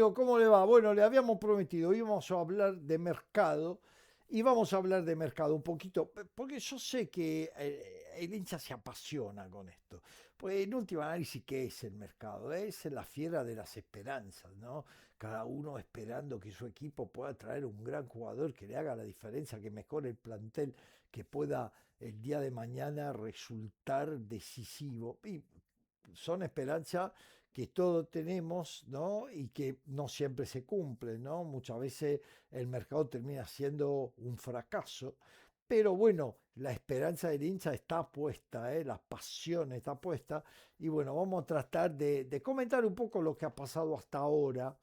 amigo? ¿Cómo le va? Bueno, le habíamos prometido, íbamos a hablar de mercado y vamos a hablar de mercado un poquito, porque yo sé que el hincha se apasiona con esto. Pues en última análisis, ¿qué es el mercado? Es la fiera de las esperanzas, ¿no? Cada uno esperando que su equipo pueda traer un gran jugador que le haga la diferencia, que mejore el plantel, que pueda el día de mañana resultar decisivo. Y son esperanzas que todos tenemos, ¿no? Y que no siempre se cumplen, ¿no? Muchas veces el mercado termina siendo un fracaso, pero bueno, la esperanza del hincha está puesta, ¿eh? La pasión está puesta, y bueno, vamos a tratar de comentar un poco lo que ha pasado hasta ahora,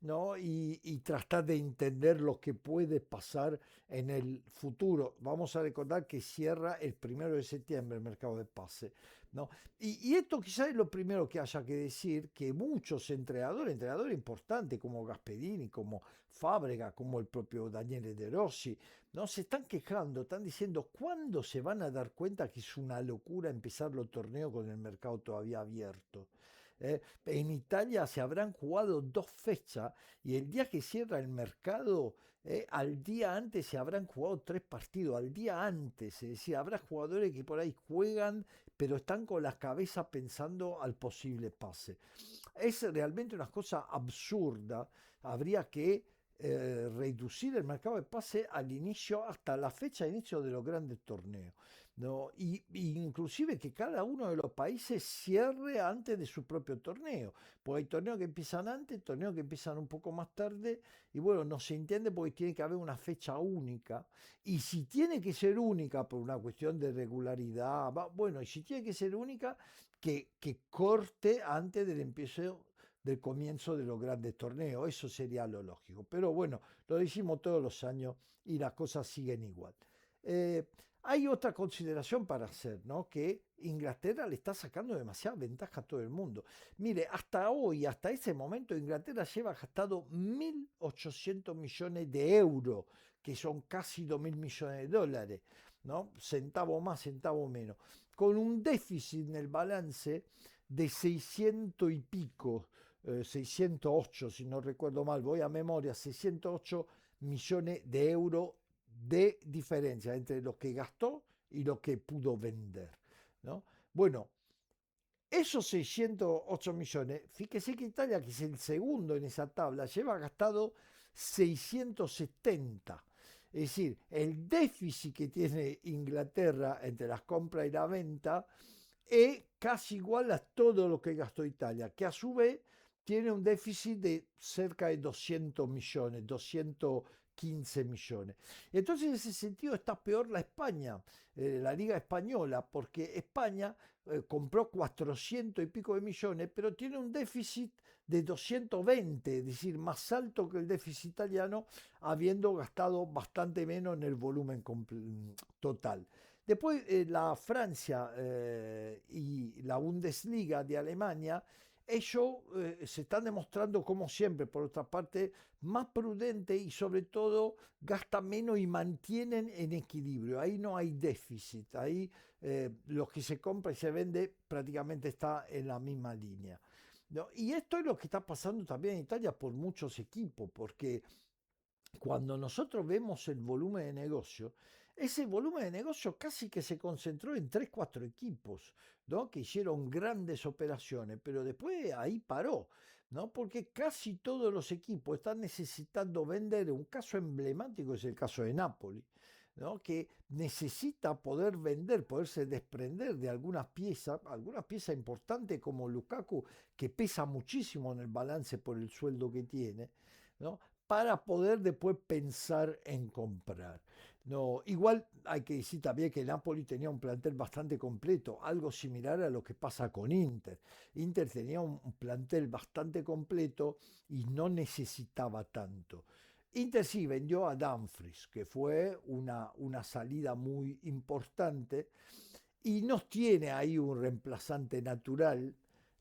¿no? Y tratar de entender lo que puede pasar en el futuro. Vamos a recordar que cierra el 1 de septiembre el mercado de pase, ¿no? Y esto quizás es lo primero que haya que decir, que muchos entrenadores importantes como Gasperini, como Fábrega, como el propio Daniele De Rossi, no se están quejando, están diciendo cuándo se van a dar cuenta que es una locura empezar los torneos con el mercado todavía abierto. En Italia se habrán jugado 2 fechas y el día que cierra el mercado, al día antes se habrán jugado 3 partidos, al día antes, es decir, habrá jugadores que por ahí juegan pero están con la cabeza pensando al posible pase. Es realmente una cosa absurda. Habría que reducir el mercado de pase al inicio, hasta la fecha de inicio de los grandes torneos, ¿no? Y inclusive que cada uno de los países cierre antes de su propio torneo. Porque hay torneos que empiezan antes, torneos que empiezan un poco más tarde, y bueno, no se entiende porque tiene que haber una fecha única. Y si tiene que ser única por una cuestión de regularidad, bueno, y si tiene que ser única, que corte antes del empiezo del comienzo de los grandes torneos. Eso sería lo lógico. Pero bueno, lo decimos todos los años y las cosas siguen igual. Eh, Hay otra consideración para hacer, ¿no? Que Inglaterra le está sacando demasiada ventaja a todo el mundo. Mire, hasta hoy, hasta ese momento, Inglaterra lleva gastado 1.800 millones de euros, que son casi 2.000 millones de dólares, ¿no? Centavo más, centavo menos. Con un déficit en el balance de 600 y pico, 608, si no recuerdo mal, voy a memoria, 608 millones de euros de diferencia entre lo que gastó y lo que pudo vender, ¿no? Bueno, esos 608 millones, fíjese que Italia, que es el segundo en esa tabla, lleva gastado 670. Es decir, el déficit que tiene Inglaterra entre las compras y la venta es casi igual a todo lo que gastó Italia, que a su vez tiene un déficit de cerca de 200 millones, 215 millones. Entonces, en ese sentido, está peor la España, la Liga Española, porque España compró 400 y pico de millones, pero tiene un déficit de 220, es decir, más alto que el déficit italiano, habiendo gastado bastante menos en el volumen total. Después la Francia y la Bundesliga de Alemania, ellos se están demostrando como siempre, por otra parte, más prudentes y sobre todo gastan menos y mantienen en equilibrio. Ahí no hay déficit, ahí lo que se compra y se vende prácticamente está en la misma línea, ¿no? Y esto es lo que está pasando también en Italia por muchos equipos, porque cuando nosotros vemos el volumen de negocio, ese volumen de negocio casi que se concentró en 3 4 equipos, ¿no? Que hicieron grandes operaciones, pero después ahí paró, ¿no? Porque casi todos los equipos están necesitando vender. Un caso emblemático es el caso de Napoli, ¿no? Que necesita poder vender, poderse desprender de algunas piezas importantes como Lukaku, que pesa muchísimo en el balance por el sueldo que tiene, ¿no? Para poder después pensar en comprar. No, igual hay que decir también que Napoli tenía un plantel bastante completo, algo similar a lo que pasa con Inter. Inter tenía un plantel bastante completo y no necesitaba tanto. Inter sí vendió a Dumfries, que fue una salida muy importante, y nos tiene ahí un reemplazante natural,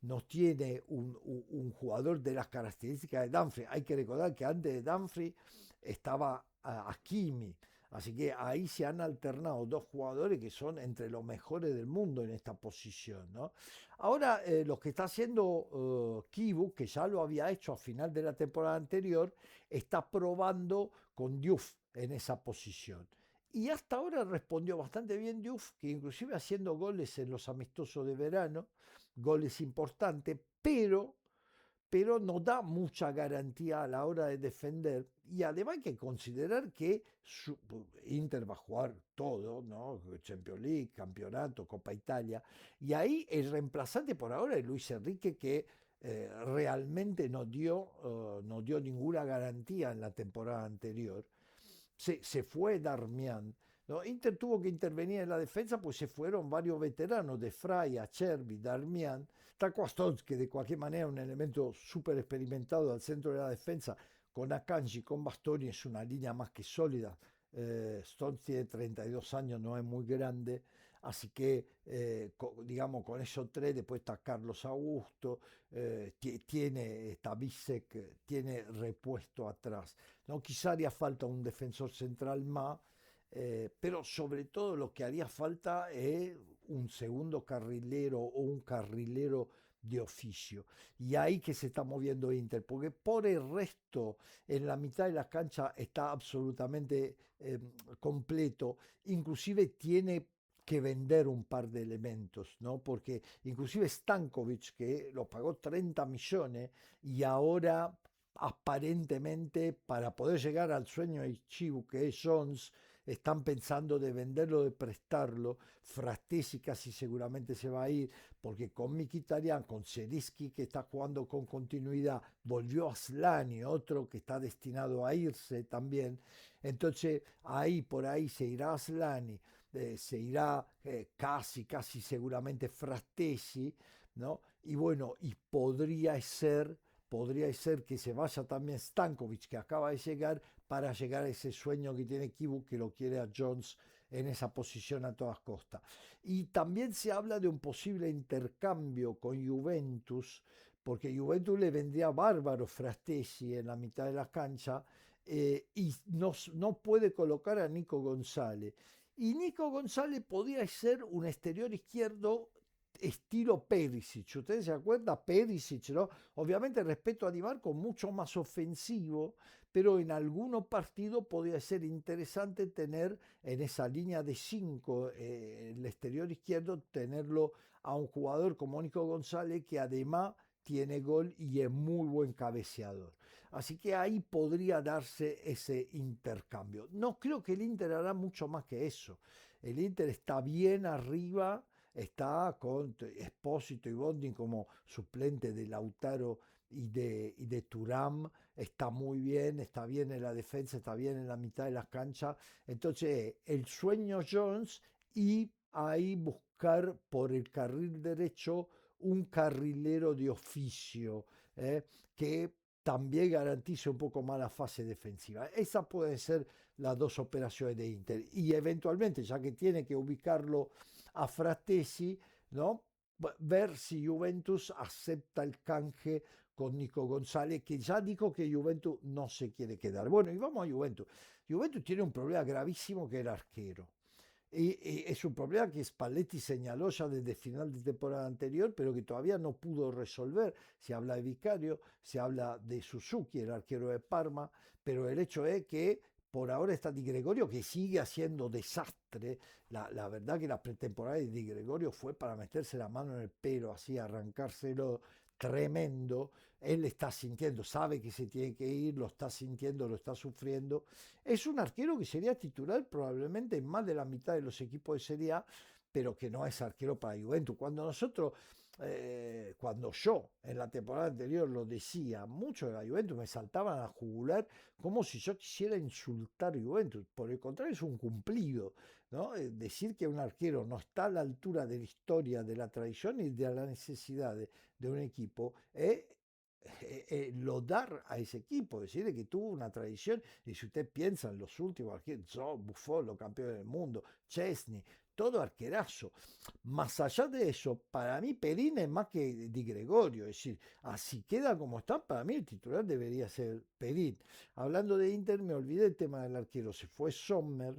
nos tiene un jugador de las características de Dumfries. Hay que recordar que antes de Dumfries estaba Hakimi. Así que ahí se han alternado dos jugadores que son entre los mejores del mundo en esta posición, ¿no? Ahora, lo que está haciendo Kibu, que ya lo había hecho a final de la temporada anterior, está probando con Diouf en esa posición. Y hasta ahora respondió bastante bien Diouf, que inclusive haciendo goles en los amistosos de verano, goles importantes, pero no da mucha garantía a la hora de defender. Y además hay que considerar que Inter va a jugar todo, ¿no? Champions League, campeonato, Copa Italia. Y ahí el reemplazante por ahora es Luis Enrique, que realmente no dio ninguna garantía en la temporada anterior. Se fue Darmian. ¿No? Inter tuvo que intervenir en la defensa, pues se fueron varios veteranos, de Frey, Acerbi, Darmian, Taco Stones, que de cualquier manera es un elemento súper experimentado al centro de la defensa, con Akanji, con Bastoni, es una línea más que sólida. Stones tiene 32 años, no es muy grande, así que, digamos, con esos tres, después está Carlos Augusto, tiene Tabisek, tiene repuesto atrás. ¿No? Quizá haría falta un defensor central más, pero sobre todo lo que haría falta es un segundo carrilero o un carrilero de oficio. Y ahí que se está moviendo Inter, porque por el resto, en la mitad de la cancha está absolutamente completo, inclusive tiene que vender un par de elementos, ¿no? Porque inclusive Stankovic, que lo pagó 30 millones y ahora aparentemente para poder llegar al sueño de Chibu, que es Jones, están pensando de venderlo, de prestarlo. Frastesi casi seguramente se va a ir, porque con Mkhitaryan, con Zielinski, que está jugando con continuidad, volvió a Slani, otro que está destinado a irse también. Entonces, ahí por ahí se irá Slani, se irá casi seguramente Frastesi, ¿no? Y bueno, y podría ser que se vaya también Stankovic, que acaba de llegar, para llegar a ese sueño que tiene Kibu, que lo quiere a Jones en esa posición a todas costas. Y también se habla de un posible intercambio con Juventus, porque Juventus le vendría bárbaro Frastesi en la mitad de la cancha, y no puede colocar a Nico González. Y Nico González podría ser un exterior izquierdo estilo Perisic. ¿Ustedes se acuerdan? Perisic, ¿no? Obviamente respeto a Di Marco, mucho más ofensivo, pero en algunos partidos podría ser interesante tener en esa línea de 5, el exterior izquierdo, tenerlo a un jugador como Nico González, que además tiene gol y es muy buen cabeceador. Así que ahí podría darse ese intercambio. No creo que el Inter hará mucho más que eso. El Inter está bien arriba, está con Espósito y Bonding como suplente de Lautaro y de Turam, está bien en la defensa, está bien en la mitad de la cancha. Entonces, el sueño Jones, y ahí buscar por el carril derecho un carrilero de oficio, que también garantice un poco más la fase defensiva. Esas pueden ser las dos operaciones de Inter. Y eventualmente, ya que tiene que ubicarlo a Fratesi, ¿no? Ver si Juventus acepta el canje con Nico González, que ya dijo que Juventus no se quiere quedar. Bueno, y vamos a Juventus. Juventus tiene un problema gravísimo, que es el arquero. Y es un problema que Spalletti señaló ya desde final de temporada anterior, pero que todavía no pudo resolver. Se habla de Vicario, se habla de Suzuki, el arquero de Parma, pero el hecho es que por ahora está Di Gregorio, que sigue haciendo desastre. La verdad que la pretemporada de Di Gregorio fue para meterse la mano en el pelo, así arrancárselo tremendo. Él está sintiendo, sabe que se tiene que ir, lo está sintiendo, lo está sufriendo. Es un arquero que sería titular probablemente en más de la mitad de los equipos de Serie A, pero que no es arquero para Juventus. Cuando yo en la temporada anterior lo decía, muchos de la Juventus me saltaban a jugular como si yo quisiera insultar a Juventus. Por el contrario, es un cumplido, ¿no? Decir que un arquero no está a la altura de la historia, de la tradición y de la necesidad de un equipo, lodar a ese equipo, decirle que tuvo una tradición, y si usted piensa en los últimos arqueros, Buffon, los campeones del mundo, Chesney, todo arquerazo. Más allá de eso, para mí Perín es más que Di Gregorio, es decir, así queda como está, para mí el titular debería ser Perín. Hablando de Inter, me olvidé el tema del arquero, se fue Sommer,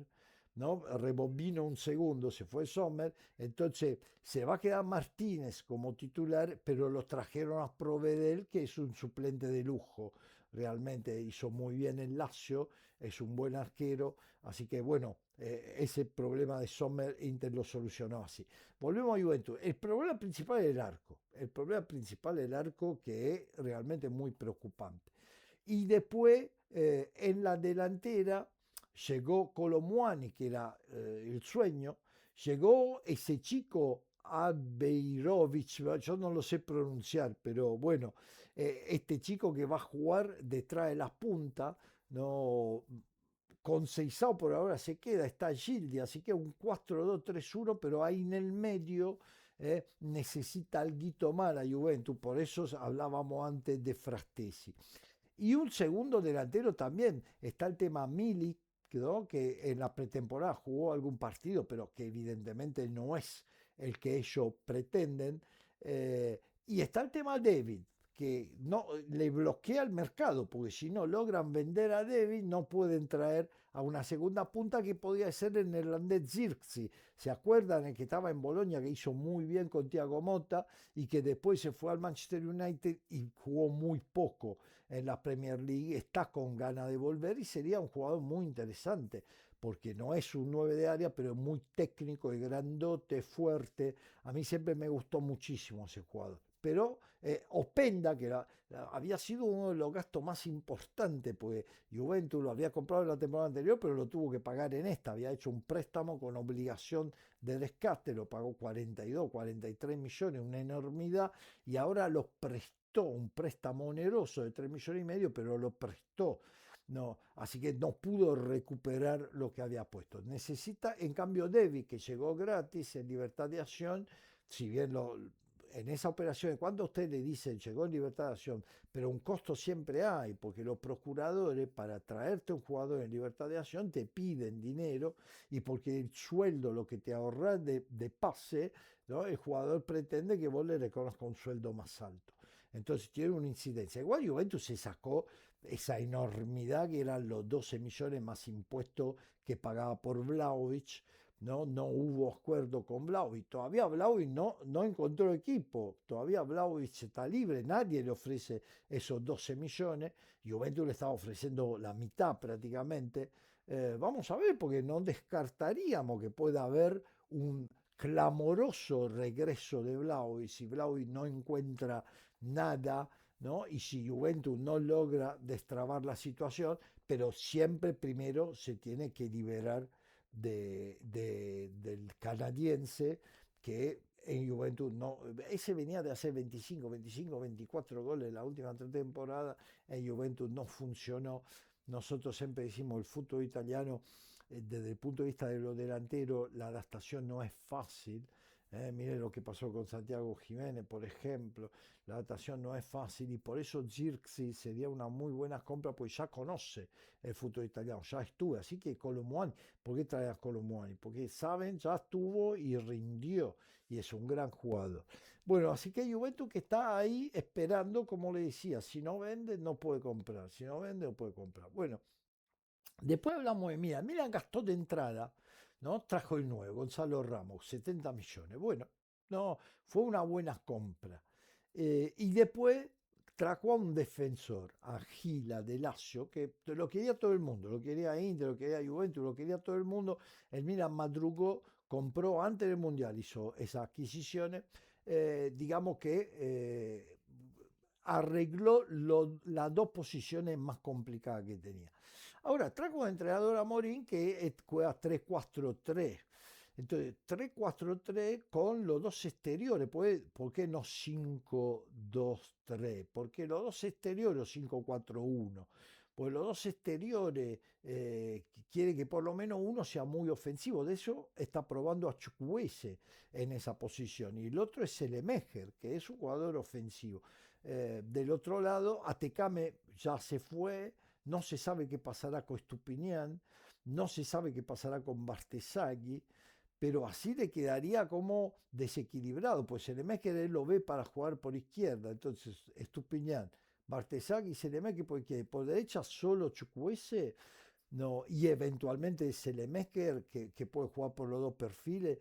¿no? Rebobino un segundo, se fue Sommer, entonces se va a quedar Martínez como titular, pero lo trajeron a Provedel, que es un suplente de lujo, realmente hizo muy bien el Lazio, es un buen arquero, así que bueno, ese problema de Sommer Inter lo solucionó así. Volvemos a Juventus, el problema principal es el arco, el problema principal es el arco que es realmente muy preocupante. Y después en la delantera llegó Colomuani, que era el sueño, llegó ese chico Albeirovich, yo no lo sé pronunciar, pero bueno, este chico que va a jugar detrás de las puntas, no, con Seisao por ahora se queda, está Gildi, así que un 4-2-3-1, pero ahí en el medio necesita algo más la Juventus, por eso hablábamos antes de Frastesi. Y un segundo delantero también. Está el tema Milik, ¿no? Que en la pretemporada jugó algún partido, pero que evidentemente no es el que ellos pretenden. Y está el tema David, que no le bloquea el mercado, porque si no logran vender a David, no pueden traer a una segunda punta que podía ser el neerlandés Zirkzee. ¿Se acuerdan? El que estaba en Bolonia, que hizo muy bien con Thiago Motta y que después se fue al Manchester United y jugó muy poco en la Premier League, está con ganas de volver y sería un jugador muy interesante, porque no es un 9 de área, pero es muy técnico, es grandote, fuerte. A mí siempre me gustó muchísimo ese jugador. Pero Openda, que había sido uno de los gastos más importantes, pues Juventus lo había comprado en la temporada anterior, pero lo tuvo que pagar en esta. Había hecho un préstamo con obligación de rescate, lo pagó 42, 43 millones, una enormidad, y ahora lo prestó, un préstamo oneroso de 3 millones y medio, pero lo prestó. No, así que no pudo recuperar lo que había puesto. Necesita, en cambio, Devi, que llegó gratis en libertad de acción, si bien en esa operación, cuando usted le dice llegó en libertad de acción, pero un costo siempre hay, porque los procuradores para traerte un jugador en libertad de acción te piden dinero y porque el sueldo, lo que te ahorras de pase, ¿no? El jugador pretende que vos le reconozcas un sueldo más alto. Entonces tiene una incidencia. Igual Juventus se sacó esa enormidad que eran los 12 millones más impuestos que pagaba por Vlahovic. No hubo acuerdo con Vlahovic. Todavía Vlahovic no encontró equipo. Todavía Vlahovic está libre. Nadie le ofrece esos 12 millones. Juventus le estaba ofreciendo la mitad prácticamente. Vamos a ver, porque no descartaríamos que pueda haber un clamoroso regreso de Vlahovic. Si Vlahovic no encuentra nada, ¿no? Y si Juventus no logra destrabar la situación, pero siempre primero se tiene que liberar del canadiense, que en Juventus no, ese venía de hacer 25, 24 goles la última temporada, en Juventus no funcionó. Nosotros siempre decimos el fútbol italiano, desde el punto de vista de los delanteros, la adaptación no es fácil. Mire lo que pasó con Santiago Jiménez, por ejemplo. La adaptación no es fácil y por eso Zirkzee sería una muy buena compra, pues ya conoce el fútbol italiano, ya estuvo. Así que Colomuani, ¿por qué trae a Colomuani? Porque saben, ya estuvo y rindió y es un gran jugador. Bueno, así que Juventus que está ahí esperando, como le decía, si no vende no puede comprar, si no vende no puede comprar. Bueno, después hablamos de Milan. Milan gastó de entrada, ¿no? Trajo el nuevo, Gonzalo Ramos, 70 millones. Bueno, no, fue una buena compra. Y después trajo a un defensor, a Gila de Lazio, que lo quería todo el mundo, lo quería Inter, lo quería Juventus, lo quería todo el mundo. El Milan madrugó, compró antes del Mundial, hizo esas adquisiciones, digamos que arregló las dos posiciones más complicadas que tenía. Ahora, trajo un entrenador a Morín que juega 3-4-3. Entonces, 3-4-3 con los dos exteriores. ¿Por qué no 5-2-3? Porque los dos exteriores 5-4-1. Pues los dos exteriores quiere que por lo menos uno sea muy ofensivo. De eso está probando a Chukwueze en esa posición. Y el otro es Selemejer, que es un jugador ofensivo. Del otro lado, Atecame ya se fue, no se sabe qué pasará con Estupiñán, no se sabe qué pasará con Bartesagui, pero así le quedaría como desequilibrado, pues Selemakers él lo ve para jugar por izquierda, entonces Estupiñán, Bartesagui, Selemakers por derecha solo Chukwueze, no, y eventualmente Selemakers que puede jugar por los dos perfiles,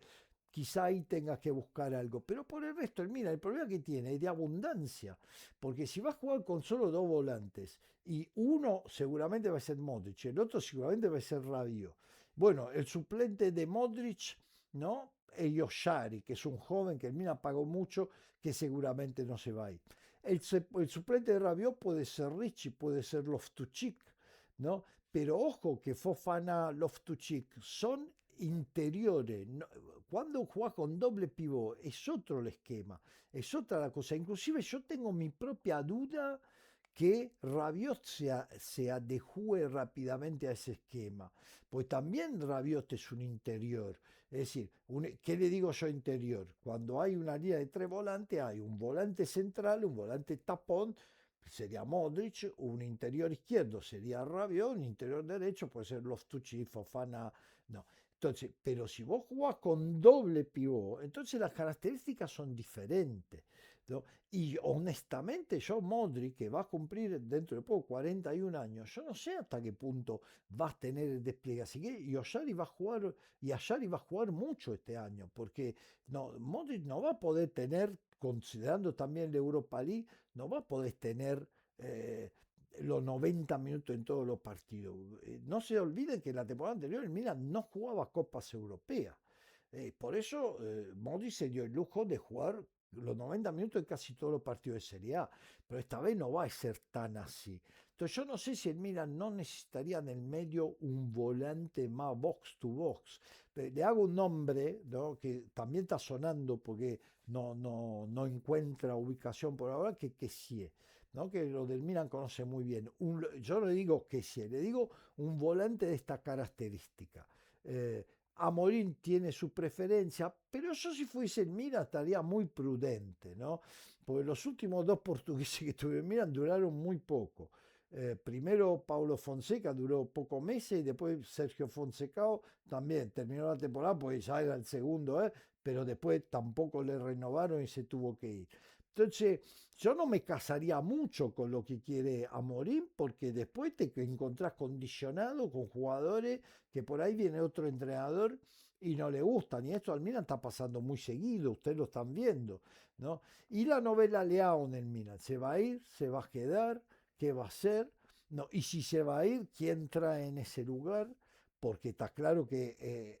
quizá ahí tengas que buscar algo. Pero por el resto, mira, el problema que tiene es de abundancia. Porque si vas a jugar con solo dos volantes y uno seguramente va a ser Modric, el otro seguramente va a ser Rabiot. Bueno, el suplente de Modric, ¿no? Es Yoshari, que es un joven que el Milan pagó mucho, que seguramente no se va a ir. El suplente de Rabiot puede ser Richie, puede ser Loftus-Cheek, ¿no? Pero ojo que Fofana, Loftus-Cheek son interiores. Cuando jugás con doble pivot es otro el esquema, es otra la cosa. Inclusive yo tengo mi propia duda que Rabiot se adecue rápidamente a ese esquema. Pues también Rabiot es un interior. Es decir, ¿qué le digo yo interior? Cuando hay una línea de tres volantes, hay un volante central, un volante tapón, sería Modric, un interior izquierdo sería Rabiot, un interior derecho puede ser Loftus-Cheek, Fofana, no. Entonces, pero si vos jugás con doble pivot, entonces las características son diferentes, ¿no? Y honestamente, yo Modric, que va a cumplir dentro de poco 41 años, yo no sé hasta qué punto vas a tener el despliegue. Así que Yoshari va a jugar, y Ashari va a jugar mucho este año, porque no, Modric no va a poder tener, considerando también la Europa League, no va a poder tener los 90 minutos en todos los partidos. No se olviden que la temporada anterior el Milan no jugaba Copas Europeas. Por eso Modi se dio el lujo de jugar los 90 minutos en casi todos los partidos de Serie A. Pero esta vez no va a ser tan así. Entonces yo no sé si el Milan no necesitaría en el medio un volante más box to box. Le hago un nombre, ¿no? Que también está sonando porque no encuentra ubicación por ahora, que sí es. ¿No? Que lo del Milan conoce muy bien. Yo le digo que sí, le digo un volante de esta característica. Eh, Amorín tiene su preferencia, pero yo si fuese el Milan estaría muy prudente, ¿no? Porque los últimos dos portugueses que tuvieron Milan duraron muy poco. Primero Paulo Fonseca duró pocos meses y después Sergio Fonsecao también terminó la temporada, pues ya era el segundo, pero después tampoco le renovaron y se tuvo que ir. Entonces, yo no me casaría mucho con lo que quiere Amorín, porque después te encontrás condicionado con jugadores que por ahí viene otro entrenador y no le gustan. Y esto al Milan está pasando muy seguido, ustedes lo están viendo, ¿no? Y la novela Leao en el Milan, ¿se va a ir? ¿Se va a quedar? ¿Qué va a hacer? No, y si se va a ir, ¿quién trae en ese lugar? Porque está claro que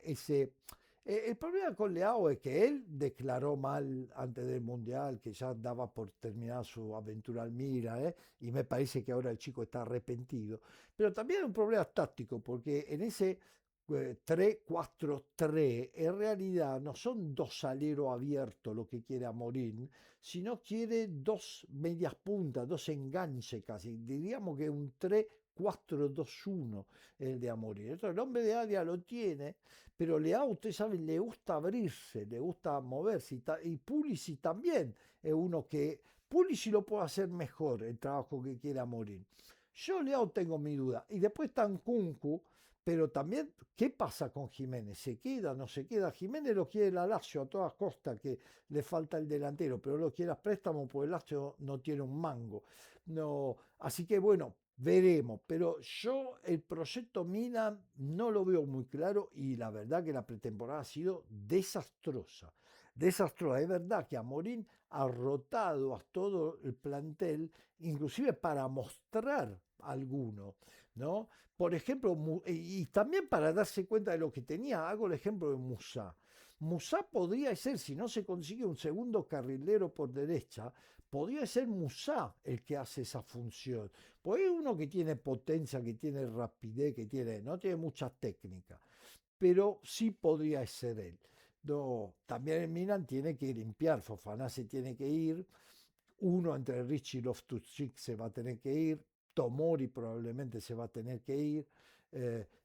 el problema con Leao es que él declaró mal antes del Mundial, que ya daba por terminar su aventura al Mira, y me parece que ahora el chico está arrepentido. Pero también es un problema táctico, porque en ese 3-4-3, en realidad no son dos aleros abiertos lo que quiere Amorín, sino quiere dos medias puntas, dos enganches casi. Diríamos que un 3-4-2-1 el de Amorín. Entonces, el hombre de área lo tiene, pero Leao, usted sabe, le gusta abrirse, le gusta moverse. Y Pulisic también es uno que. Pulisic lo puede hacer mejor el trabajo que quiere Amorín. Yo Leao tengo mi duda. Y después está Nkunku, pero también, ¿qué pasa con Jiménez? ¿Se queda? ¿No se queda? Jiménez lo quiere la Lazio a todas costas, que le falta el delantero, pero lo quiere a préstamo porque el Lazio no tiene un mango. No, así que bueno, veremos. Pero yo el proyecto Milan no lo veo muy claro y la verdad que la pretemporada ha sido desastrosa. Desastrosa. Es verdad que Amorín ha rotado a todo el plantel, inclusive para mostrar alguno, ¿no? Por ejemplo, y también para darse cuenta de lo que tenía, hago el ejemplo de Musa. Musa podría ser, si no se consigue un segundo carrilero por derecha, podría ser Musa el que hace esa función. Pues es uno que tiene potencia, que tiene rapidez, no tiene mucha técnica, pero sí podría ser él. No, también el Milan tiene que limpiar, Fofana se tiene que ir, uno entre Ricci y Loftus-Cheek se va a tener que ir, Tomori probablemente se va a tener que ir.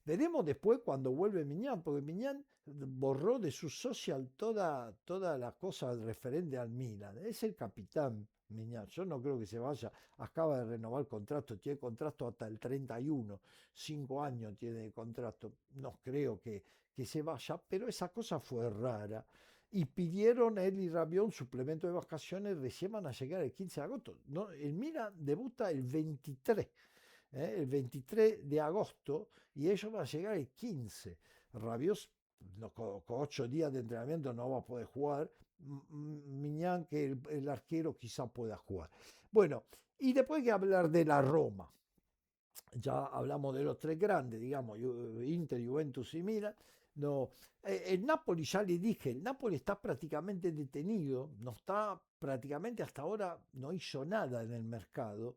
Veremos después cuando vuelve Miñán, porque Miñán borró de su social toda la cosa referente al Milan. Es el capitán, Mignan. Yo no creo que se vaya. Acaba de renovar el contrato, tiene contrato hasta el 31, 5 años tiene de contrato. No creo que se vaya, pero esa cosa fue rara. Y pidieron él y Rabiot un suplemento de vacaciones, recién van a llegar el 15 de agosto. No, el Milan debuta el 23, el 23 de agosto, y ellos van a llegar el 15. Rabiot no, con 8 días de entrenamiento no va a poder jugar. Miñán, que el arquero quizá pueda jugar. Bueno, y después hay que hablar de la Roma. Ya hablamos de los tres grandes, digamos, Inter, Juventus y Milan. No, el Napoli, ya le dije, el Napoli está prácticamente detenido, no está prácticamente hasta ahora, no hizo nada en el mercado,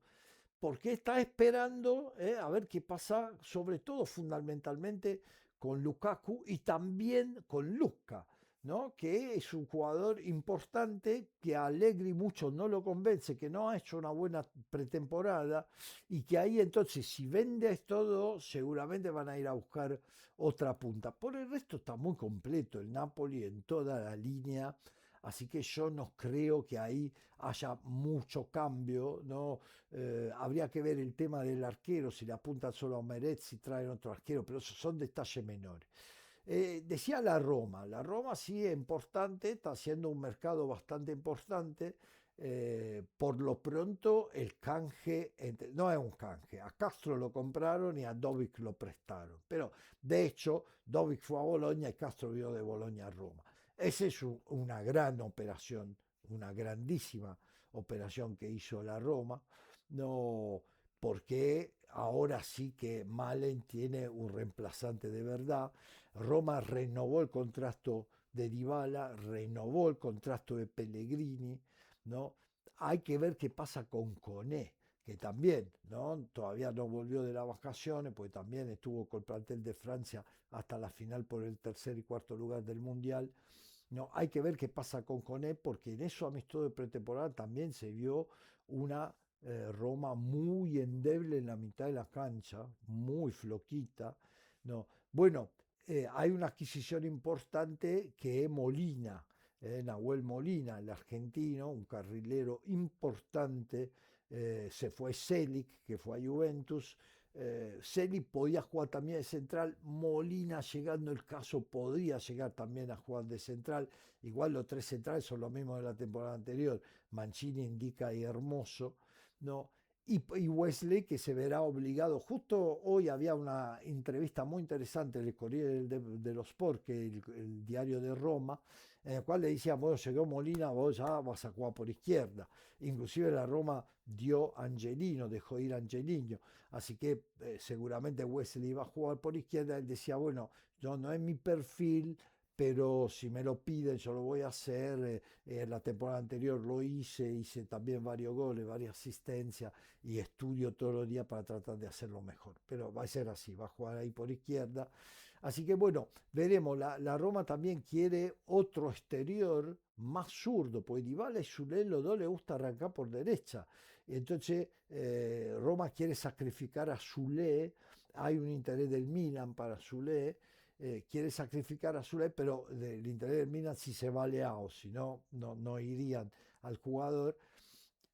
porque está esperando a ver qué pasa, sobre todo fundamentalmente con Lukaku y también con Luka, ¿no? Que es un jugador importante que a Allegri mucho no lo convence, que no ha hecho una buena pretemporada y que ahí entonces si vende todo seguramente van a ir a buscar otra punta. Por el resto está muy completo el Napoli en toda la línea. Así que yo no creo que ahí haya mucho cambio, ¿no? Habría que ver el tema del arquero, si le apuntan solo a Meret, si traen otro arquero, pero esos son detalles menores. Decía la Roma sí es importante, está haciendo un mercado bastante importante. Por lo pronto el canje, no es un canje, a Castro lo compraron y a Dovic lo prestaron, pero de hecho Dovic fue a Bolonia y Castro vio de Bolonia a Roma. Esa es una gran operación, una grandísima operación que hizo la Roma, no, porque ahora sí que Malen tiene un reemplazante de verdad. Roma renovó el contrato de Dybala, renovó el contrato de Pellegrini, ¿no? Hay que ver qué pasa con Coné, que también, ¿no? Todavía no volvió de las vacaciones, porque también estuvo con el plantel de Francia hasta la final por el tercer y cuarto lugar del Mundial. No, hay que ver qué pasa con Coné, porque en eso amistoso de pretemporada también se vio una Roma muy endeble en la mitad de la cancha, muy floquita. No, bueno, hay una adquisición importante que es Molina, Nahuel Molina, el argentino, un carrilero importante. Se fue Selic, que fue a Juventus. Selic podía jugar también de central. Molina, llegando el caso, podría llegar también a jugar de central. Igual los tres centrales son los mismos de la temporada anterior. Mancini, Indica y Hermoso. ¿No? Y Wesley, que se verá obligado. Justo hoy había una entrevista muy interesante en el Corriere dello Sport, que el diario de Roma, en el cual le decían, bueno, llegó Molina, vos ya vas a jugar por izquierda. Inclusive la Roma dio Angelino, dejó ir a Angelino. Así que seguramente Wesley iba a jugar por izquierda. Él decía, bueno, yo no es mi perfil, pero si me lo piden yo lo voy a hacer. En la temporada anterior lo hice también varios goles, varias asistencias y estudio todos los días para tratar de hacerlo mejor. Pero va a ser así, va a jugar ahí por izquierda. Así que bueno, veremos. La Roma también quiere otro exterior más zurdo, porque Dybala y Zule los dos les gusta arrancar por derecha. Entonces Roma quiere sacrificar a Zule, hay un interés del Milan para Zule, quiere sacrificar a Zule, pero el interés del Milan si se va Leao, si no, no irían al jugador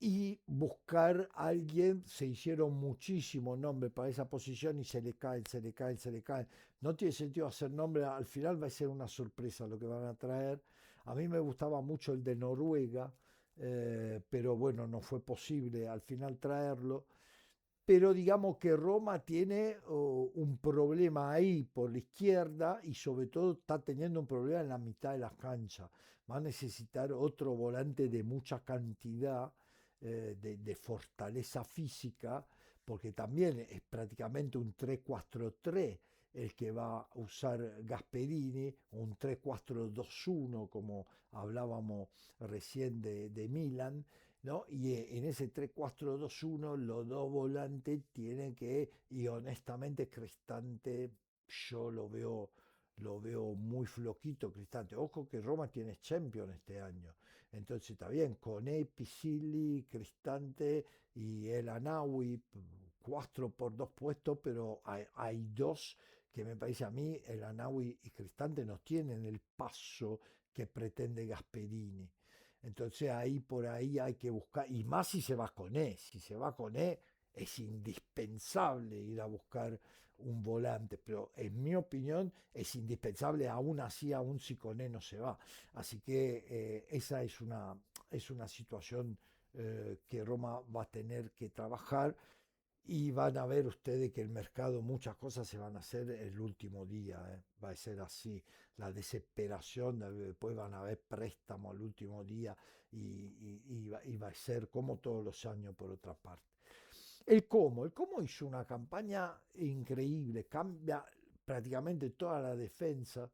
y buscar a alguien. Se hicieron muchísimos nombres para esa posición y se le caen, se le caen, se le caen. No tiene sentido hacer nombre, al final va a ser una sorpresa lo que van a traer. A mí me gustaba mucho el de Noruega, pero bueno, no fue posible al final traerlo. Pero digamos que Roma tiene un problema ahí por la izquierda y sobre todo está teniendo un problema en la mitad de la cancha. Va a necesitar otro volante de mucha cantidad, de fortaleza física, porque también es prácticamente un 3-4-3 el que va a usar Gasperini, un 3-4-2-1 como hablábamos recién de Milan, ¿no? Y en ese 3-4-2-1 los dos volantes tienen que, y honestamente Cristante yo lo veo muy floquito Cristante. Ojo que Roma tiene Champions este año. Entonces está bien, con Pisilli, Cristante y el Anaui, 4 por 2 puestos, pero hay dos que me parece a mí, el Anaui y Cristante no tienen el paso que pretende Gasperini. Entonces ahí por ahí hay que buscar, y más si se va con E, si se va con E es indispensable ir a buscar un volante, pero en mi opinión es indispensable aún así, aún si con E no se va. Así que esa es una situación que Roma va a tener que trabajar y van a ver ustedes que el mercado, muchas cosas se van a hacer el último día, va a ser así, la desesperación, después van a haber préstamos al último día y va a ser como todos los años por otra parte. El Como hizo una campaña increíble, cambia prácticamente toda la defensa,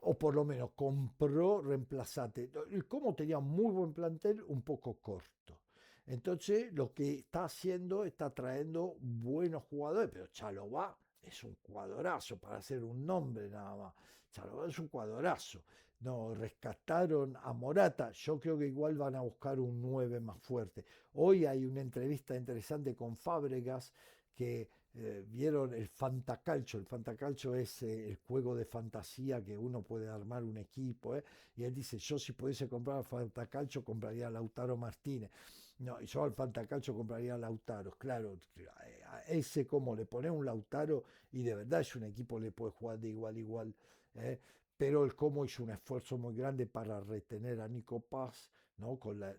o por lo menos compró reemplazante. El Como tenía muy buen plantel, un poco corto. Entonces lo que está haciendo, está trayendo buenos jugadores, pero Chalobah es un jugadorazo para hacer un nombre nada más. Chalobah es un jugadorazo. No, rescataron a Morata. Yo creo que igual van a buscar un 9 más fuerte. Hoy hay una entrevista interesante con Fábregas que vieron el Fantacalcio. El Fantacalcio es el juego de fantasía que uno puede armar un equipo. Y él dice, yo si pudiese comprar al Fantacalcio compraría a Lautaro Martínez. No, yo al Fantacalcio compraría a Lautaro. Claro, a ese como le pone un Lautaro y de verdad es un equipo que le puede jugar de igual a igual. ¿Eh? Pero el Como hizo un esfuerzo muy grande para retener a Nico Paz, ¿no? Con la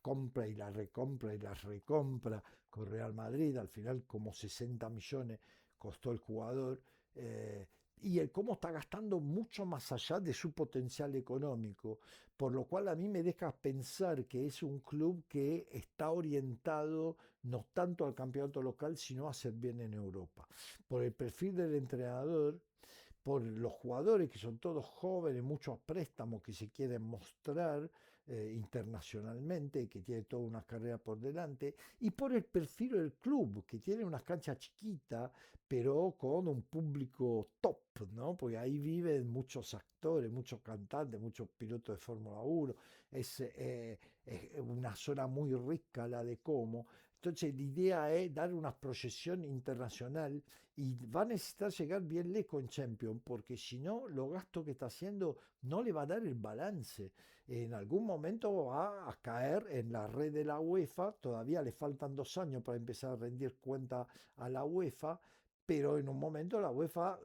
compra y la recompra con Real Madrid, al final como 60 millones costó el jugador, eh, y el cómo está gastando mucho más allá de su potencial económico, por lo cual a mí me deja pensar que es un club que está orientado no tanto al campeonato local, sino a hacer bien en Europa. Por el perfil del entrenador, por los jugadores que son todos jóvenes, muchos préstamos que se quieren mostrar internacionalmente, que tiene toda una carrera por delante, y por el perfil del club, que tiene unas canchas chiquitas, pero con un público top, ¿no? Porque ahí viven muchos actores, muchos cantantes, muchos pilotos de Fórmula 1, es una zona muy rica la de Como. Entonces la idea es dar una proyección internacional y va a necesitar llegar bien lejos en Champions, porque si no, los gastos que está haciendo no le va a dar el balance. En algún momento va a caer en la red de la UEFA, todavía le faltan 2 años para empezar a rendir cuenta a la UEFA, pero en un momento la UEFA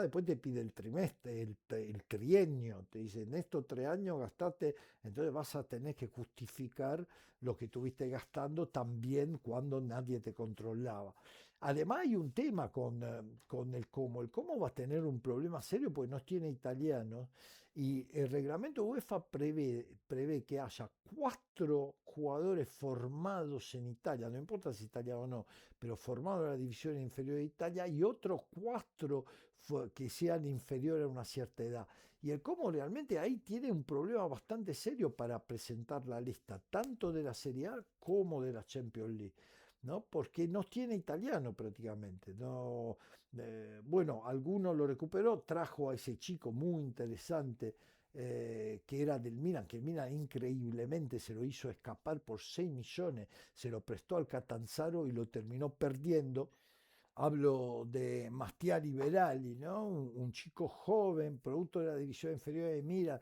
después te pide el trimestre, el trienio, te dice, en estos 3 años gastaste, entonces vas a tener que justificar lo que tuviste gastando también cuando nadie te controlaba. Además hay un tema con el Como. El Como va a tener un problema serio porque no tiene italianos y el reglamento UEFA prevé que haya 4 jugadores formados en Italia, no importa si italiano o no, pero formados en la división inferior de Italia y otros 4 que sean inferiores a una cierta edad. Y el Como realmente ahí tiene un problema bastante serio para presentar la lista, tanto de la Serie A como de la Champions League. ¿No? Porque no tiene italiano prácticamente. No, bueno, alguno lo recuperó, trajo a ese chico muy interesante que era del Milan, que el Milan increíblemente se lo hizo escapar por 6 millones, se lo prestó al Catanzaro y lo terminó perdiendo. Hablo de Mastia Liberali, ¿no? Un chico joven, producto de la división inferior de Mira,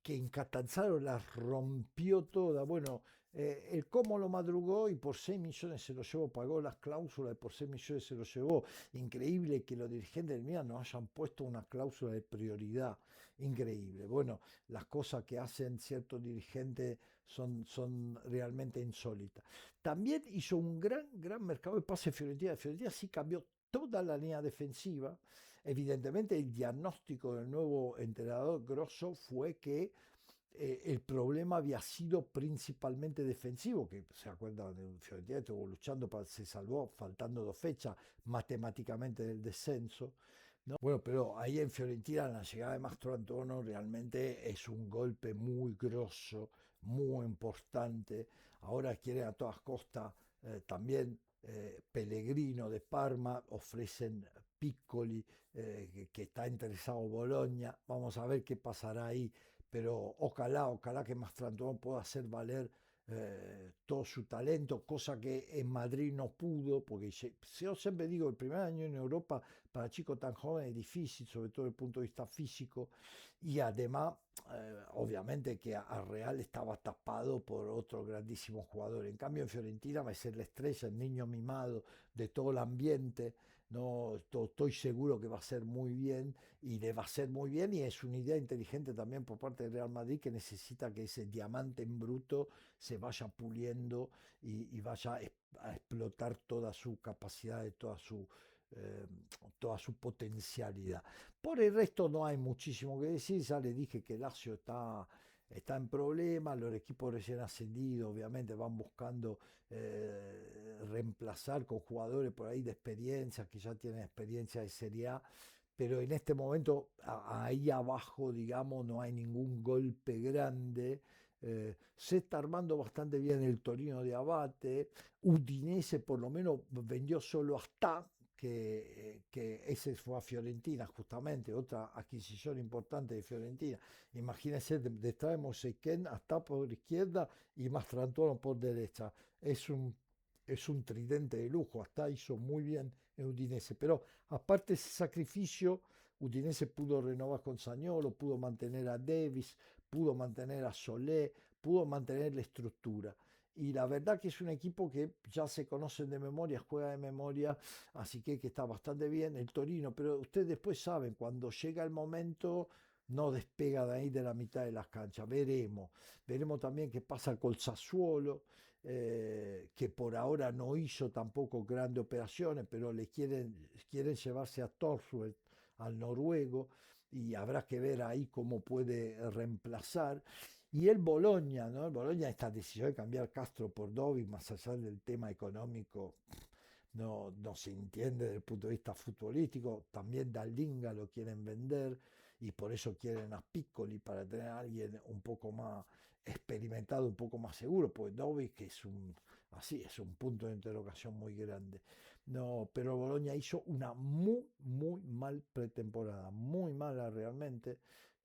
que en Catanzaro la rompió toda. Bueno, el cómo lo madrugó y por 6 millones se lo llevó, pagó las cláusulas y por 6 millones se lo llevó. Increíble que los dirigentes del Milan no hayan puesto una cláusula de prioridad. Increíble. Bueno, las cosas que hacen ciertos dirigentes son realmente insólitas. También hizo un gran mercado de pase Fiorentina. Fiorentina sí cambió toda la línea defensiva. Evidentemente el diagnóstico del nuevo entrenador Grosso fue que el problema había sido principalmente defensivo, que se acuerdan de Fiorentina estuvo luchando para se salvó faltando 2 fechas matemáticamente del descenso. ¿No? Bueno, pero ahí en Fiorentina la llegada de Mastro Antonio realmente es un golpe muy grosso, muy importante. Ahora quieren a todas costas también Pellegrino de Parma, ofrecen Piccoli, que está interesado Boloña. Vamos a ver qué pasará ahí, pero ojalá que Mastrantón pueda hacer valer todo su talento, cosa que en Madrid no pudo, porque yo siempre digo, el primer año en Europa para chicos tan jóvenes es difícil, sobre todo desde el punto de vista físico, y además obviamente que a Real estaba tapado por otro grandísimo jugador. En cambio, en Fiorentina va a ser la estrella, el niño mimado de todo el ambiente. No, estoy seguro que va a ser muy bien y le va a ser muy bien y es una idea inteligente también por parte del Real Madrid que necesita que ese diamante en bruto se vaya puliendo y vaya a explotar toda su capacidad, eh, toda su potencialidad. Por el resto no hay muchísimo que decir, ya le dije que Lazio está en problemas, los equipos recién ascendidos obviamente van buscando reemplazar con jugadores por ahí de experiencia, que ya tienen experiencia de Serie A, pero en este momento ahí abajo, digamos, no hay ningún golpe grande. Se está armando bastante bien el Torino de Abate. Udinese por lo menos vendió solo hasta que ese fue a Fiorentina, justamente, otra adquisición importante de Fiorentina. Imagínense, traemos Seiken hasta por izquierda y Mastrantuono por derecha. Es un, es un tridente de lujo, hasta hizo muy bien en Udinese. Pero aparte de ese sacrificio, Udinese pudo renovar con Zaniolo, pudo mantener a Davis, pudo mantener a Solé, pudo mantener la estructura. Y la verdad que es un equipo que ya se conocen de memoria, juega de memoria, así que está bastante bien el Torino, pero ustedes después saben, cuando llega el momento no despega de ahí de la mitad de las canchas, veremos también qué pasa con el Sassuolo, que por ahora no hizo tampoco grandes operaciones, pero quieren llevarse a Torsuel, al noruego, y habrá que ver ahí cómo puede reemplazar. Y el Boloña, ¿no? El Boloña, esta decisión de cambiar Castro por Dovi, más allá del tema económico, no se entiende desde el punto de vista futbolístico. También Dalinga lo quieren vender y por eso quieren a Piccoli para tener a alguien un poco más experimentado, un poco más seguro, pues Dovi que es un punto de interrogación muy grande. No, pero Boloña hizo una muy mal pretemporada, muy mala realmente.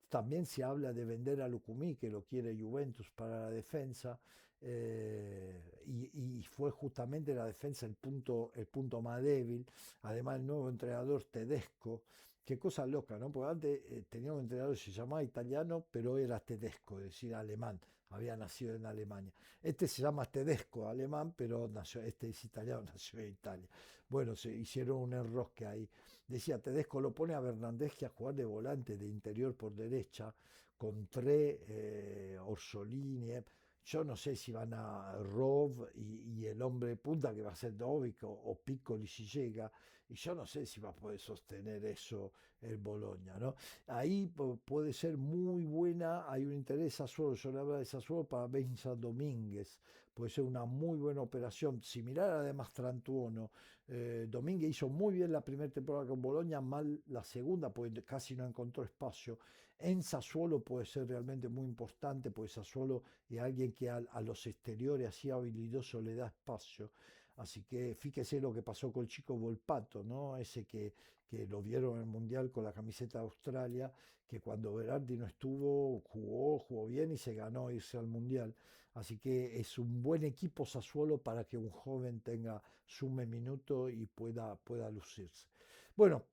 También se habla de vender a Lucumí, que lo quiere Juventus para la defensa, y fue justamente la defensa el punto más débil. Además, el nuevo entrenador Tedesco, qué cosa loca, ¿no? Porque antes tenía un entrenador que se llamaba italiano, pero era Tedesco, es decir, alemán, había nacido en Alemania. Este se llama Tedesco, alemán, pero nació, este es italiano, nació en Italia. Bueno, se hicieron un enrosque ahí. Decía, Tedesco lo pone a Bernardeschi a jugar de volante, de interior por derecha, con Tre, Orsolini. Yo no sé si van a Rov y el hombre de punta que va a ser Dovic o Piccoli si llega. Y yo no sé si va a poder sostener eso el Boloña, ¿no? Ahí puede ser muy buena, hay un interés Sassuolo, yo le hablo de Sassuolo para Benja Domínguez, puede ser una muy buena operación, similar a la de Mastrantuono. Domínguez hizo muy bien la primera temporada con Boloña, mal la segunda, porque casi no encontró espacio. En Sassuolo puede ser realmente muy importante, porque Sassuolo es alguien que a los exteriores así habilidoso le da espacio. Así que fíjese lo que pasó con el chico Volpato, ¿no? Ese que lo vieron en el Mundial con la camiseta de Australia, que cuando Berardi no estuvo, jugó bien y se ganó irse al Mundial. Así que es un buen equipo Sassuolo para que un joven sume minuto y pueda lucirse. Bueno,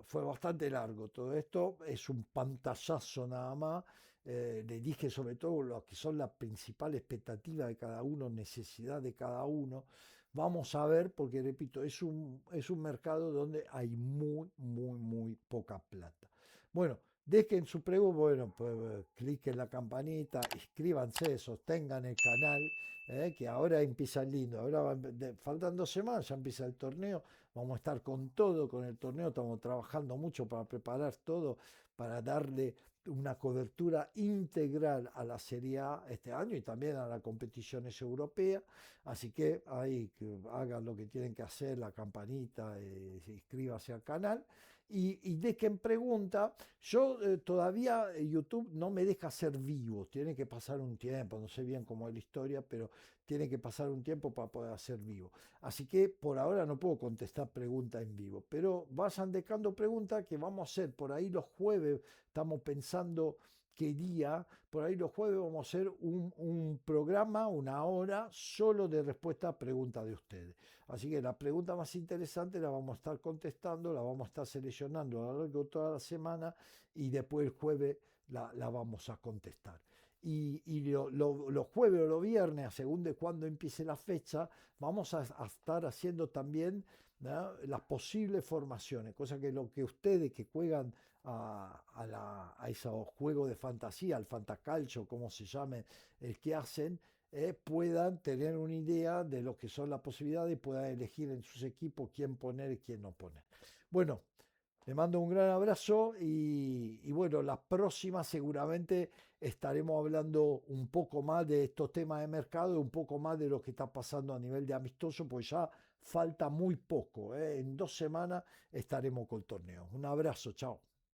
fue bastante largo todo esto, es un pantallazo nada más. Le dije sobre todo lo que son las principales expectativas de cada uno, necesidad de cada uno. Vamos a ver, porque repito, es un mercado donde hay muy poca plata. Bueno, dejen su pregunta, bueno, pues cliquen la campanita, inscríbanse, sostengan el canal, que ahora empieza lindo. Ahora faltan 2 semanas, ya empieza el torneo. Vamos a estar con todo, con el torneo, estamos trabajando mucho para preparar todo, para darle una cobertura integral a la Serie A este año y también a las competiciones europeas. Así que ahí que hagan lo que tienen que hacer, la campanita, inscríbase al canal y dejen pregunta. Yo todavía YouTube no me deja ser vivo, tiene que pasar un tiempo, no sé bien cómo es la historia, pero tiene que pasar un tiempo para poder hacer vivo. Así que por ahora no puedo contestar preguntas en vivo, pero vayan dejando preguntas que vamos a hacer por ahí los jueves estamos pensando qué día. Por ahí los jueves vamos a hacer un programa, una hora, solo de respuesta a preguntas de ustedes. Así que la pregunta más interesante la vamos a estar contestando, la vamos a estar seleccionando a lo largo de toda la semana y después el jueves la vamos a contestar. Los jueves o los viernes, según de cuándo empiece la fecha, vamos a estar haciendo también, ¿no?, las posibles formaciones, cosa que lo que ustedes que juegan a esos juegos de fantasía, al fantacalcio, como se llame el que hacen, puedan tener una idea de lo que son las posibilidades y puedan elegir en sus equipos quién poner y quién no poner. Bueno, le mando un gran abrazo y bueno, la próxima seguramente estaremos hablando un poco más de estos temas de mercado y un poco más de lo que está pasando a nivel de amistoso, pues ya falta muy poco, ¿eh? En 2 semanas estaremos con el torneo. Un abrazo, chao.